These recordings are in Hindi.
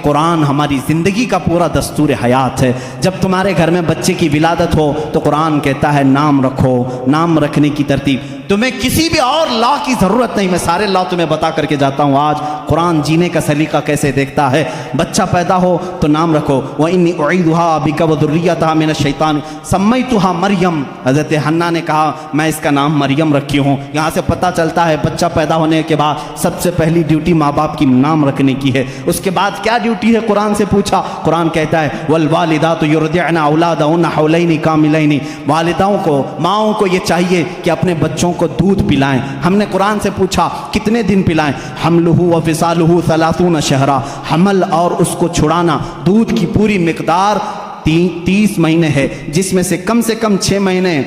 कुरान हमारी ज़िंदगी का पूरा दस्तूर हयात है। जब तुम्हारे घर में बच्चे की विलादत हो तो कुरान कहता है नाम रखो। नाम रखने की तरतीब, तुम्हें किसी भी और लॉ की ज़रूरत नहीं, मैं सारे लॉ तुम्हें बता करके जाता हूँ। आज कुरान जीने का सलीका कैसे देखता है। बच्चा पैदा हो तो नाम रखो। व इन्नी उईदुहा बिका व दुर्रियतहा मिन शैतान सम्मैतुहा मरियम। हज़रत हन्ना ने कहा मैं इसका नाम मरियम रखी हूँ। यहाँ से पता चलता है बच्चा पैदा होने के बाद सबसे पहली ड्यूटी माँ बाप की नाम रखने की है। उसके बाद क्या ड्यूटी है, कुरान से पूछा। कुरान कहता है वल वालिदातु युरदिअना औलादहुन्ना हौलैनि कामिलैनि। वालिदाओं को, माओं को ये चाहिए कि अपने बच्चों को दूध पिलाएं। हमने कुरान से पूछा कितने दिन पिलाएं, हमलुहु व फिसालुहु 30 शहरा। हमल और उसको छुड़ाना, दूध की पूरी मिकदार 30 महीने है, जिसमें से कम 6 महीने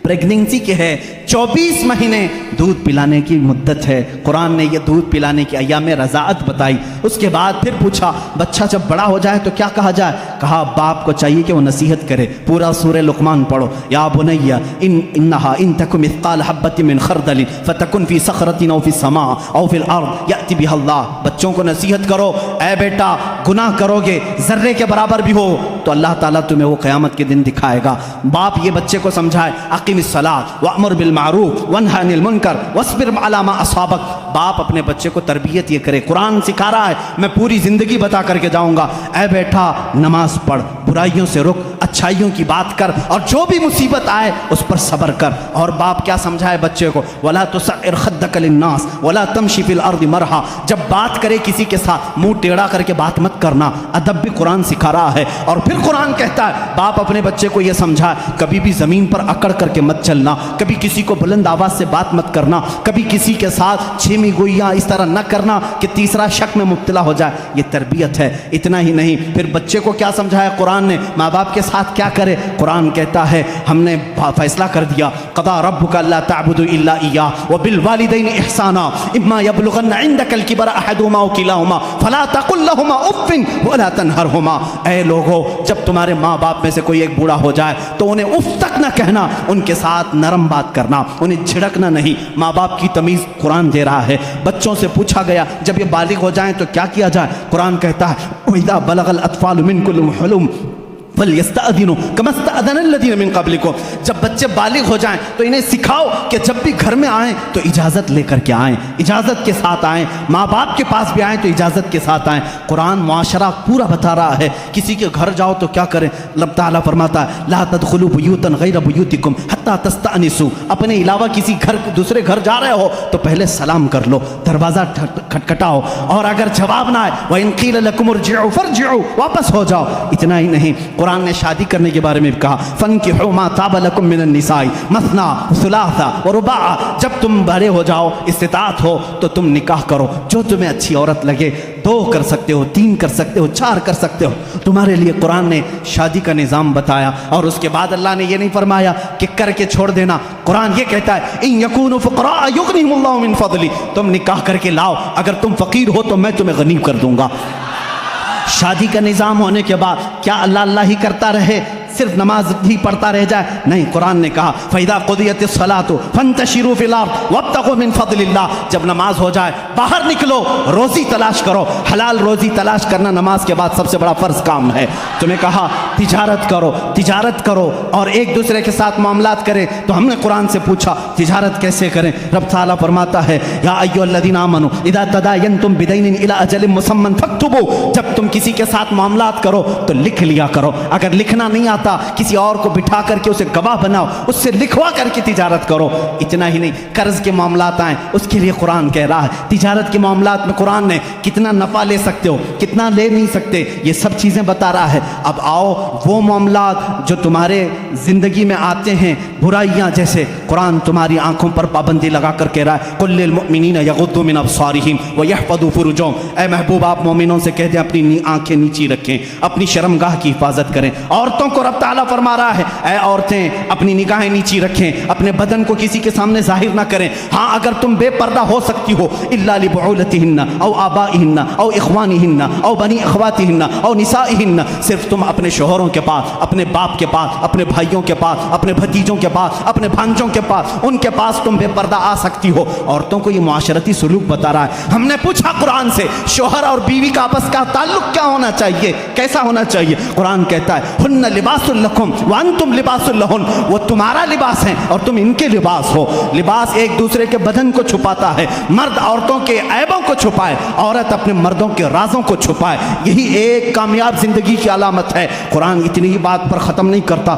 प्रेगनेंसी के है, 24 महीने दूध पिलाने की मुद्दत है। कुरान ने यह दूध पिलाने की अय्याम रज़ाअत बताई। उसके बाद फिर पूछा बच्चा जब बड़ा हो जाए तो क्या कहा जाए। कहा बाप को चाहिए कि वो नसीहत करे। पूरा सूरह लुक़मान पढ़ो। या बुनय्या इन्नहा इन तकु मिस्क़ाल हब्बतिन मिन खरदलिन फतकुन फी सखरतिन औ फी समा औ फिल अर्द याति बिहा अल्लाह। बच्चों को नसीहत करो, ऐ बेटा गुनाह करोगे ज़र्रे के बराबर भी हो तो अल्लाह ताला तुम्हें वो क़यामत के दिन दिखाएगा। बाप ये बच्चे को समझाए अक़िमिस्सलात वअमुर बिल मारूफ वन्हा अनिल मुनकर वस्बिर अला मा असाबक। बाप अपने बच्चे को तरबियत ये करे। कुरान सिखा रहा है, मैं पूरी ज़िंदगी बता करके जाऊँगा। ऐ बेटा नमाज पढ़, बुराइयों से रुक, अच्छाइयों की बात कर, और जो भी मुसीबत आए उस पर सब्र कर। और बाप क्या समझाए बच्चे को, वला तुसइर खद्दक लिन्नास वला तमशी फिल अर्दि मरहा। जब बात करे किसी के साथ मुंह टेढ़ा करके बात मत करना। अदब भी कुरान सिखा रहा है। और फिर कुरान कहता है बाप अपने बच्चे को यह समझाए कभी भी ज़मीन पर अकड़ करके मत चलना, कभी किसी को बुलंद आवाज़ से बात मत करना, कभी किसी के साथ छीमी गोइयाँ इस तरह न करना कि तीसरा शक में मुब्तला हो जाए। ये तरबियत है। इतना ही नहीं, फिर बच्चे को क्या समझाया कुरान ने, माँ बाप के साथ क्या करे। कुरान कहता है हमने फैसला कर दिया क़दा रब्बुका अल्ला तअबुदू इल्ला इय्याहु व बिल वालिदैनि इहसाना इम्मा यबलुगन्ना इंदकल किबरा अहदुहुमा औ किलाहुमा फला तकुल लहुमा उफ़्फ़िन वला तनहरहुमा। ऐ लोगो, जब तुम्हारे माँ बाप में से कोई एक बूढ़ा हो जाए तो उन्हें उफ़ तक न कहना, उनके साथ नरम बात करना, उन्हें झिड़कना नहीं। माँ बाप की तमीज़ कुरान दे रहा है। बच्चों से पूछा गया जब ये बालिग हो जाएं तो क्या किया जाए। कुरान कहता है वइज़ा बलगल अत्फ़ालु मिनकुम हुलुम फलयस्तअज़िनु कमा इस्तअज़न अल्लज़ीना मिन क़ब्लिकुम। जब बच्चे बालिग हो जाएं तो इन्हें सिखाओ कि जब भी घर में आएँ तो इजाज़त लेकर के आएँ, इजाज़त के साथ आएँ। माँ बाप के पास भी आएँ तो इजाज़त के साथ आएँ। कुरान मुआशरा पूरा बता रहा है। किसी के घर जाओ तो क्या करें। अल्लाह ताला फरमाता है ला तदखुलू बुयूतन गैर बुयूतिकुम हत्ता तस्तअनिसू। अपने अलावा किसी घर, दूसरे घर जा रहे हो तो पहले सलाम कर लो, दरवाज़ा खटखटाओ, और अगर जवाब ना आए व इन क़ील लकुम इरजिउ फरजिउ, वापस हो जाओ। इतना ही नहीं, कुरान ने शादी करने के बारे में भी कहा फन्किहू मा ताबा लकुम मिनन निसाई मसना सुलासा व रुबा। जब तुम बड़े हो जाओ, इस्तिताअत हो, तो तुम निकाह करो। जो तुम्हें अच्छी औरत लगे, 2 कर सकते हो, 3 कर सकते हो, 4 कर सकते हो। तुम्हारे लिए कुरान ने शादी का निज़ाम बताया। और उसके बाद अल्लाह ने यह नहीं फरमाया कि करके छोड़ देना। कुरान ये कहता है इन यकूनु फुक़रा युग़निहिमुल्लाहु मिन फ़ज़ली। तुम निकाह करके लाओ, अगर तुम फ़कीर हो तो मैं तुम्हें गनीम कर दूंगा। शादी का निज़ाम होने के बाद क्या अल्लाह अल्लाह ही करता रहे, सिर्फ नमाज ही पढ़ता रह जाए? नहीं, कुरान ने कहा फ़इज़ा क़ुदियतिस सलातु फ़ंतशिरू फ़िल अर्द वब्तग़ू मिन फ़ज़लिल्लाह। जब नमाज हो जाए बाहर निकलो, रोज़ी तलाश करो। हलाल रोज़ी तलाश करना नमाज के बाद सबसे बड़ा फ़र्ज़ काम है। तुम्हें कहा तिजारत करो, तिजारत करो और एक दूसरे के साथ मामलात करें। तो हमने कुरान से पूछा तिजारत कैसे करें। रब ताला फरमाता है या अय्युहल्लज़ीना आमनू इज़ा तदायनतुम बिदैनिन इला अजलिन मुसम्मन फक्तुबू। जब तुम किसी के साथ मामलात करो तो लिख लिया करो। अगर लिखना नहीं आता, किसी और को बिठा करके उसे गवाह बनाओ, उससे लिखवा करके तिजारत करो। इतना ही नहीं, कर्ज के मामलात आए उसके लिए कुरान कह रहा है। तिजारत के मामलात में कुरान ने कितना नफ़ा ले सकते हो, कितना ले नहीं सकते, ये सब चीज़ें बता रहा है। अब आओ वो मामलात जो तुम्हारे ज़िंदगी में आते हैं, बुराइयाँ जैसे, कुरान तुम्हारी आंखों पर पाबंदी लगा कर कह रहा है कुल लिल मुमिनीना यग़ुद्दू मिन अब्सारिहिम व यहफ़ज़ू फ़ुरूजहुम। ऐ महबूब, आप मोमिनों से कह दें अपनी आंखें नीची रखें, अपनी शर्मगाह की हिफाजत करें। औरतों को रब ताला फरमा रहा है ऐ औरतें अपनी निगाहें नीची रखें, अपने बदन को किसी के सामने जाहिर ना करें। हाँ, अगर तुम बेपर्दा हो सकती हो, इल्ला लिबुउलतिहिन्ना औ आबाइहिन्ना औ इख्वानिहिन्ना औ बनी अख्वातिहिन्ना औ निसाइहिन्ना, सिर्फ तुम अपने शोहर शौहरों के पास, अपने बाप के पास, अपने भाइयों के पास, अपने भतीजों के पास, अपने भांजों के पास, उनके पास तुम बेपर्दा आ सकती हो। औरतों को ये मुआशरती सुलूक बता रहा है। हमने पूछा कुरान से शौहर और बीवी का आपस का ताल्लुक क्या होना चाहिए, कैसा होना चाहिए? कुरान कहता है हुन्ना लिबासुल लकुम व अंतुम लिबासुल लहुन, वो तुम्हारा लिबास है और तुम इनके लिबास हो। लिबास एक दूसरे के बदन को छुपाता है, मर्द औरतों के ऐबों को छुपाए, औरत अपने मर्दों के राजों को छुपाए, यही एक कामयाब जिंदगी की अलामत है। कुरान इतनी ही बात पर ख़त्म नहीं करता,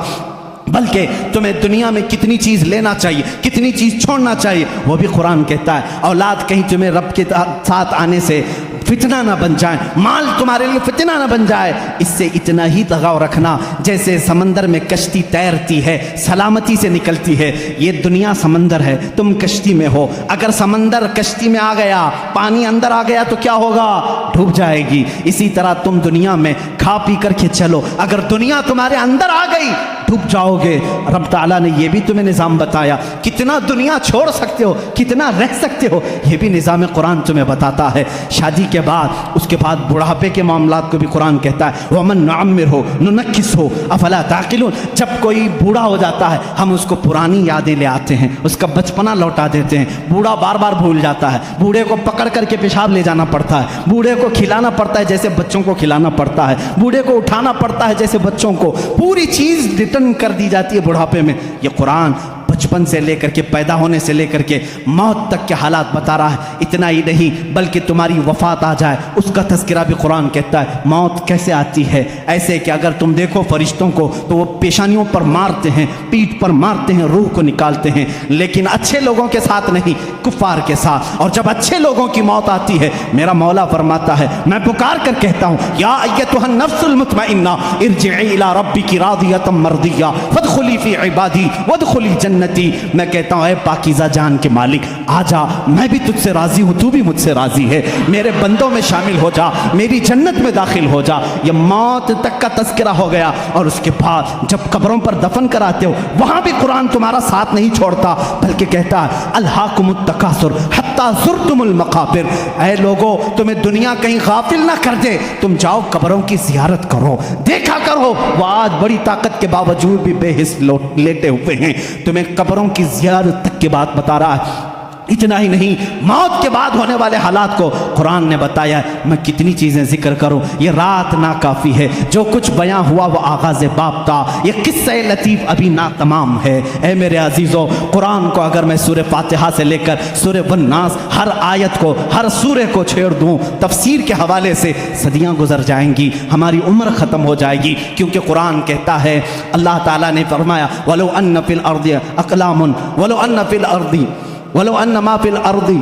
बल्कि तुम्हें दुनिया में कितनी चीज़ लेना चाहिए, कितनी चीज़ छोड़ना चाहिए, वो भी कुरान कहता है। औलाद कहीं तुम्हें रब के साथ आने से फितना ना बन जाए, माल तुम्हारे लिए फितना ना बन जाए, इससे इतना ही लगाव रखना जैसे समंदर में कश्ती तैरती है, सलामती से निकलती है। ये दुनिया समंदर है, तुम कश्ती में हो। अगर समंदर कश्ती में आ गया, पानी अंदर आ गया तो क्या होगा? डूब जाएगी। इसी तरह तुम दुनिया में खा पी करके चलो, अगर दुनिया तुम्हारे अंदर आ गई डूब जाओगे। रब ताला ने यह भी तुम्हें निज़ाम बताया, कितना दुनिया छोड़ सकते हो, कितना रह सकते हो, यह भी निज़ाम कुरान तुम्हें बताता है। शादी के बाद, उसके बाद बुढ़ापे के मामलात को भी कुरान कहता है वमन नअम्मिर हो नुनक्किस हो अफला ताकिलून। जब कोई बूढ़ा हो जाता है हम उसको पुरानी यादें ले आते हैं, उसका बचपना लौटा देते हैं। बूढ़ा बार बार भूल जाता है, बूढ़े को पकड़ करके पेशाब ले जाना पड़ता है, बूढ़े को खिलाना पड़ता है जैसे बच्चों को खिलाना पड़ता है, बूढ़े को उठाना पड़ता है जैसे बच्चों को। पूरी चीज़ रिटर्न कर दी जाती है बुढ़ापे में। ये कुरान बचपन से लेकर के, पैदा होने से लेकर के मौत तक के हालात बता रहा है। इतना ही नहीं बल्कि तुम्हारी वफात आ जाए उसका तज़किरा भी कुरान कहता है। मौत कैसे आती है? ऐसे कि अगर तुम देखो फरिश्तों को तो वो पेशानियों पर मारते हैं, पीठ पर मारते हैं, रूह को निकालते हैं, लेकिन अच्छे लोगों के साथ नहीं, कुफ़ार के साथ। और जब अच्छे लोगों की मौत आती है, मेरा मौला फरमाता है, मैं पुकार कर कहता हूँ या अय्यतुहन नफ्सुल मुतमइन्ना इरजिई इला रब्बिकी रादियतम मर्दिया फदखुली फी इबादी वदखुली जन्नती। मैं कहता हूँ ऐ पाकीज़ा जान के मालिक, आजा, मैं भी तुझसे राजी हूँ, तू भी मुझसे राजी है, मेरे बंदों में शामिल हो जा, मेरी जन्नत में दाखिल हो जा। ये मौत तक का तज़किरा हो गया। और उसके बाद जब कब्रों पर दफन कराते हो वहाँ भी कुरान तुम्हारा साथ नहीं छोड़ता, बल्कि कहता है अल्हाकुमुत तकासुर हत्ता ज़ुरतुमुल मकाबिर। ऐ लोगों, तुम्हें दुनिया कहीं गाफिल ना कर दे, तुम जाओ कब्रों की ज़ियारत करो, देखा करो। वो आज बड़ी ताकत के बावजूद भी बेहिस लेटे हुए हैं, तुम्हें कब्रों की ज़ियारत तक की बात बता रहा है। इतना ही नहीं, मौत के बाद होने वाले हालात को कुरान ने बताया। मैं कितनी चीज़ें जिक्र करूं, ये रात ना काफ़ी है। जो कुछ बयां हुआ वो आगाज़ बाप था, ये किस्सा लतीफ़ अभी ना तमाम है। ऐ मेरे अजीज़ों, कुरान को अगर मैं सूरह फातिहा से लेकर सूरह वन्नास हर आयत को, हर सूरह को छेड़ दूं, तफसीर के हवाले से सदियाँ गुजर जाएंगी, हमारी उम्र ख़त्म हो जाएगी। क्योंकि कुरान कहता है, अल्लाह ताला ने फरमाया वलो अन्न फिल अर्दी अक़लामुन वलो अन्न फिल अर्दी वलो अन्ना मा फिल अर्दी।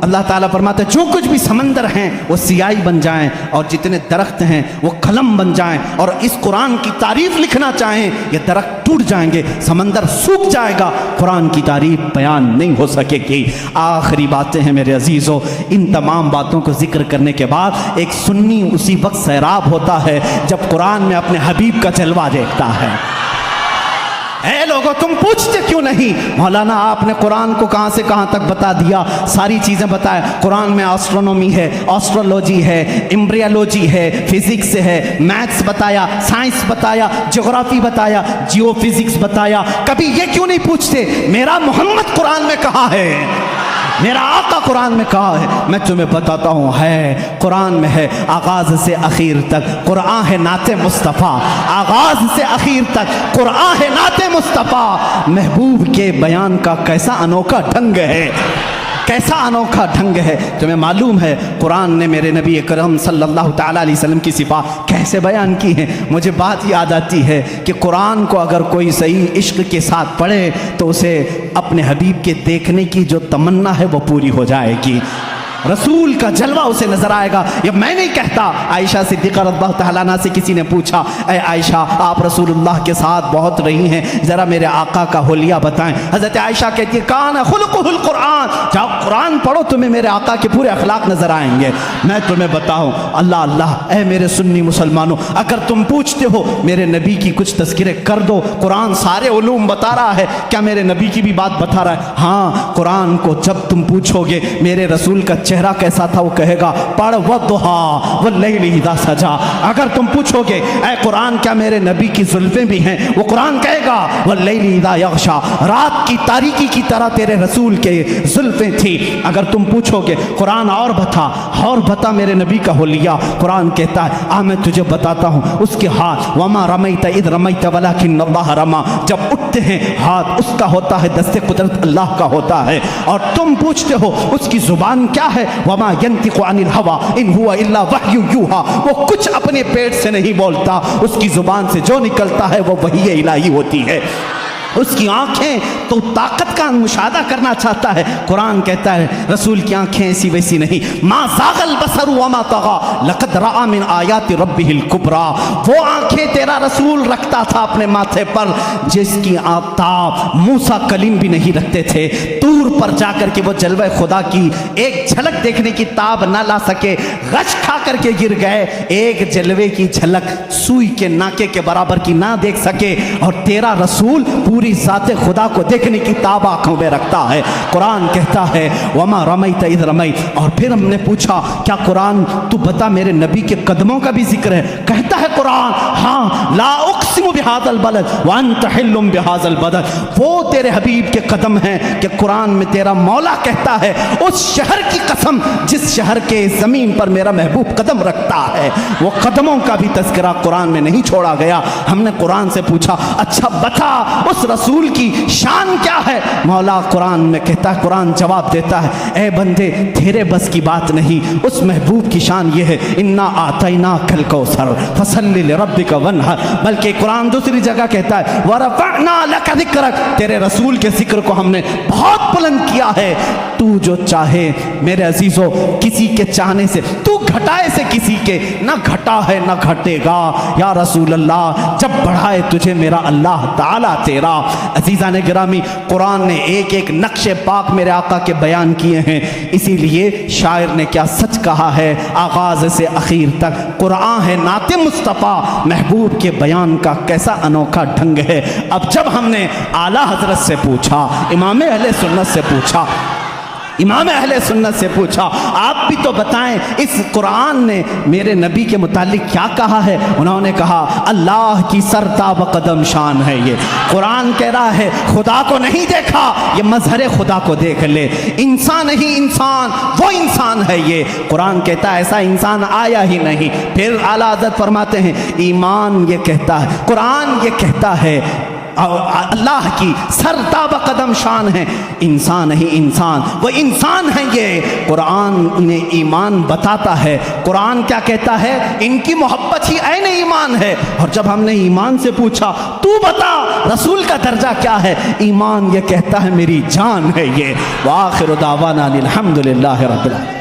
अल्लाह ताला फरमाता है जो कुछ भी समंदर हैं वो सियाही बन जाएं, और जितने दरख्त हैं वो कलम बन जाएं, और इस कुरान की तारीफ़ लिखना चाहें, ये दरख्त टूट जाएंगे, समंदर सूख जाएगा, कुरान की तारीफ़ बयान नहीं हो सकेगी। आखिरी बातें हैं मेरे अजीज़ों, इन तमाम बातों को जिक्र करने के बाद एक सुन्नी उसी वक्त सैराब होता है जब कुरान में अपने हबीब का जलवा देखता है। ऐ लोगों, तुम पूछते क्यों नहीं? मौलाना आपने कुरान को कहाँ से कहाँ तक बता दिया, सारी चीज़ें बताया। कुरान में एस्ट्रोनॉमी है, एस्ट्रोलॉजी है, एम्ब्रियोलॉजी है, फिजिक्स है, मैथ्स बताया, साइंस बताया, ज्योग्राफी बताया, जियोफिजिक्स बताया। कभी ये क्यों नहीं पूछते मेरा मोहम्मद कुरान में कहाँ है, मेरा आका कुरान में कहा है? मैं तुम्हें बताता हूँ, है कुरान में है, आगाज़ से आखिर तक कुरान है नाते मुस्तफ़ा, आगाज़ से आखिर तक कुरान है नाते मुस्तफ़ा। महबूब के बयान का कैसा अनोखा ढंग है, कैसा अनोखा ढंग है। तुम्हें मालूम है कुरान ने मेरे नबी अकरम सल्लल्लाहु ताला अलैहि वसल्लम की सिफ़ात कैसे बयान की है? मुझे बात याद आती है कि कुरान को अगर कोई सही इश्क के साथ पढ़े तो उसे अपने हबीब के देखने की जो तमन्ना है वो पूरी हो जाएगी, रसूल का जलवा उसे नजर आएगा। ये मैं नहीं कहता, आयशा सिद्दीक़ा रज़ियल्लाहु तआला अन्हा से किसी ने पूछा, ऐ आयशा आप रसूलुल्लाह के साथ बहुत रही हैं, ज़रा मेरे आका का हुलिया बताएं। हज़रत आयशा कहती है कान खुलुकुहुल कुरान, जाओ कुरान पढ़ो, तुम्हें मेरे आका के पूरे अखलाक नजर आएंगे। मैं तुम्हें बताऊं, अल्लाह अल्लाह, ऐ मेरे सुन्नी मुसलमानों, अगर तुम पूछते हो मेरे नबी की कुछ तज़किरे कर दो, कुरान सारे उलूम बता रहा है, क्या मेरे नबी की भी बात बता रहा है? हाँ, कुरान को जब तुम पूछोगे मेरे रसूल का चेहरा कैसा था वो कहेगा पढ़ वद्दुहा वल्लैलि इज़ा सजा। अगर तुम पूछोगे ऐ कुरान क्या मेरे नबी की जुल्फ़ें भी हैं, वो कुरान कहेगा वल्लैलि इज़ा यग़शा, रात की तारीकी की तरह तेरे रसूल के जुल्फ़ें थी। अगर तुम पूछोगे कुरान और बता मेरे नबी का होलिया, कुरान कहता है आ मैं तुझे बताता हूँ उसके हाथ, वमा रमैत इज़ रमैत वलाकिन्नल्लाह रमा, जब उठते हैं हाथ उसका होता है, दस्ते कुदरत अल्लाह का होता है। और तुम पूछते हो उसकी जुबान क्या है, वमा यंतिकु अनिल हवा इन हुवा इल्ला वह्यु यूहा, वो कुछ अपने पेट से नहीं बोलता, उसकी जुबान से जो निकलता है वो वही इलाही होती है। उसकी आंखें तो ताकत का मुशाहदा करना चाहता है, कुरान कहता है रसूल की आंखें ऐसी वैसी नहीं। मा ज़ाग़ल बसरु वमा तग़ा लक़द रआ मिन आयाति रब्बिहिल कुबरा, वो आंखें तेरा रसूल रखता था अपने माथे पर जिसकी आताब मूसा कलीम भी नहीं रखते थे। दूर पर जाकर के वो जलवा खुदा की एक झलक देखने की ताब ना ला सके, गश खा करके गिर गए, एक जलवे की झलक सुई के नाके के बराबर की ना देख सके, और तेरा रसूल पूरी ज़ाते खुदा को देखने की ताब आंखों में रखता है। कुरान कहता है वमा रमैत इज़ रमैत। और फिर हमने पूछा क्या कुरान तू बता मेरे नबी के कदमों का भी जिक्र है? कहता है कुरान हाँ, ला उक़सिमु बिहाज़ल बलद व अंत हिल्लुम बिहाज़ल बलद, वो तेरे हबीब के कदम हैं कि कुरान में तेरा मौला कहता है उस शहर की कसम जिस शहर के ज़मीन पर मेरा महबूब कदम रखता है, वो कदमों का भी तज़किरा कुरान में नहीं छोड़ा गया। हमने कुरान से पूछा अच्छा बता उस रसूल की शान क्या है? मौला कुरान में कहता है, कुरान जवाब देता है ए बंदे तेरे बस की बात नहीं, उस महबूब की शान ये है इन्ना आतैना कल कौसर फसल्लि लिरब्बिका वन्हर। बल्कि कुरान दूसरी जगह कहता है वरफ़अना लका ज़िक्रक, तेरे रसूल के जिक्र को हमने बहुत बुलंद किया है। तू जो चाहे मेरे अजीज़ों, किसी के चाहने से तू घटाए से किसी के ना घटा है ना घटेगा या रसूल अल्लाह, जब बढ़ाए तुझे मेरा अल्लाह ताला तेरा। अजीज़ा ने गिरामी, कुरान ने एक एक नक्शे पाक मेरे आका के बयान किए हैं, इसीलिए शायर ने क्या सच कहा है आगाज़ से आखिर तक कुरान है नाते मुस्तफ़ा, महबूब के बयान का कैसा अनोखा ढंग है। अब जब हमने आला हज़रत से पूछा, इमाम अहले सुन्नत से पूछा, इमाम अहले सुन्नत से पूछा आप भी तो बताएं इस कुरान ने मेरे नबी के मुतालिक क्या कहा है? उन्होंने कहा अल्लाह की सरताब कदम शान है ये। कुरान कह रहा है खुदा को नहीं देखा, ये मजहर खुदा को देख ले, इंसान ही इंसान, वो इंसान है ये। कुरान कहता है ऐसा इंसान आया ही नहीं। फिर आला हज़रत फरमाते हैं ईमान ये कहता है, कुरान ये कहता है अल्लाह की सरताब कदम शान है, इंसान ही इंसान, वो इंसान है ये। कुरान इन्हें ईमान बताता है। कुरान क्या कहता है? इनकी मोहब्बत ही ऐन ईमान है। और जब हमने ईमान से पूछा तू बता रसूल का दर्जा क्या है, ईमान ये कहता है मेरी जान है ये। व आखिर दावाना अनिल हम्दुलिल्लाहि रब्बिल आलमीन।